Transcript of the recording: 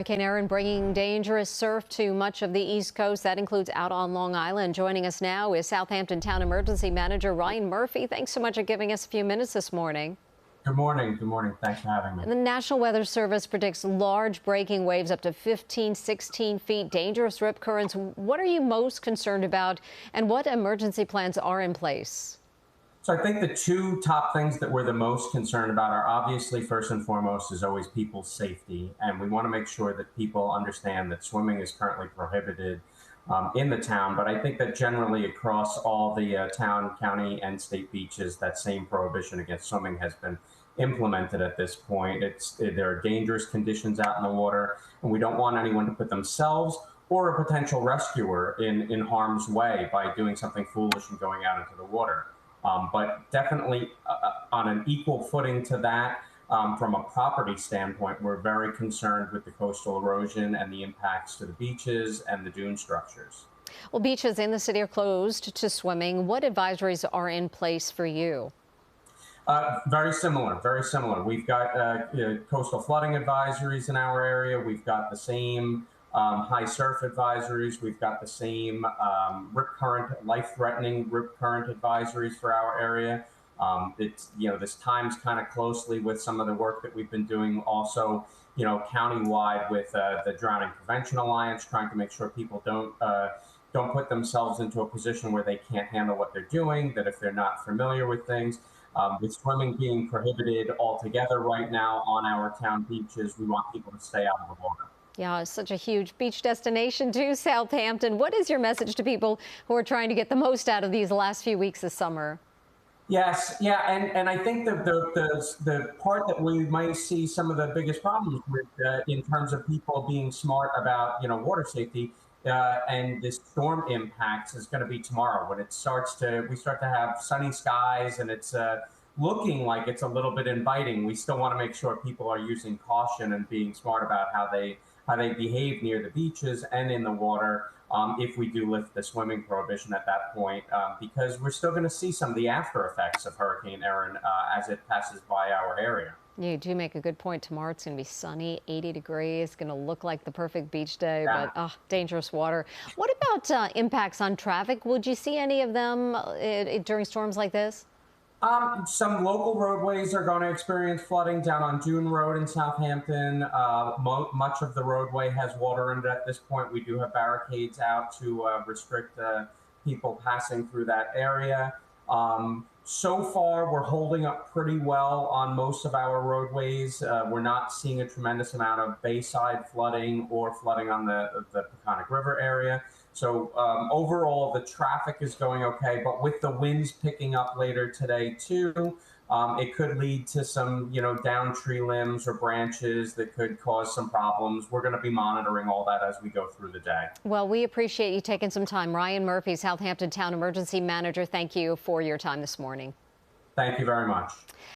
Hurricane Erin bringing dangerous surf to much of the East Coast. That includes out on Long Island. Joining us now is Southampton Town Emergency Manager Ryan Murphy. Thanks so much for giving us a few minutes this morning. Good morning. Good morning. Thanks for having me. The National Weather Service predicts large breaking waves up to 15, 16 feet, dangerous rip currents. What are you most concerned about, and what emergency plans are in place? So I think the two top things that we're the most concerned about are obviously first and foremost is always people's safety. And we want to make sure that people understand that swimming is currently prohibited in the town. But I think that generally across all the town, county, and state beaches, that same prohibition against swimming has been implemented at this point. There are dangerous conditions out in the water, and we don't want anyone to put themselves or a potential rescuer in harm's way by doing something foolish and going out into the water. But definitely on an equal footing to that, from a property standpoint, we're very concerned with the coastal erosion and the impacts to the beaches and the dune structures. Well, beaches in the city are closed to swimming. What advisories are in place for you? Very similar, very similar. We've got coastal flooding advisories in our area. We've got the same high surf advisories. We've got the same rip current, life-threatening rip current advisories for our area. This times kind of closely with some of the work that we've been doing also, countywide with the Drowning Prevention Alliance, trying to make sure people don't put themselves into a position where they can't handle what they're doing, that if they're not familiar with things. With swimming being prohibited altogether right now on our town beaches, we want people to stay out of the water. Yeah, it's such a huge beach destination too, Southampton. What is your message to people who are trying to get the most out of these last few weeks this summer? Yes, yeah, and I think the part that we might see some of the biggest problems with in terms of people being smart about water safety and the storm impacts is going to be tomorrow when we start to have sunny skies and it's looking like it's a little bit inviting. We still want to make sure people are using caution and being smart about how they behave near the beaches and in the water if we do lift the swimming prohibition at that point, because we're still going to see some of the after effects of Hurricane Erin as it passes by our area. You do make a good point. Tomorrow it's going to be sunny, 80 degrees, going to look like the perfect beach day, Yeah. but dangerous water. What about impacts on traffic? Would you see any of them during storms like this? Some local roadways are going to experience flooding down on Dune Road in Southampton. Much of the roadway has water in it at this point. We do have barricades out to restrict people passing through that area. So far, we're holding up pretty well on most of our roadways. We're not seeing a tremendous amount of bayside flooding or flooding on the Peconic River area. So overall, the traffic is going okay, but with the winds picking up later today too, it could lead to some, down tree limbs or branches that could cause some problems. We're going to be monitoring all that as we go through the day. Well, we appreciate you taking some time. Ryan Murphy, Southampton Town Emergency Manager, thank you for your time this morning. Thank you very much.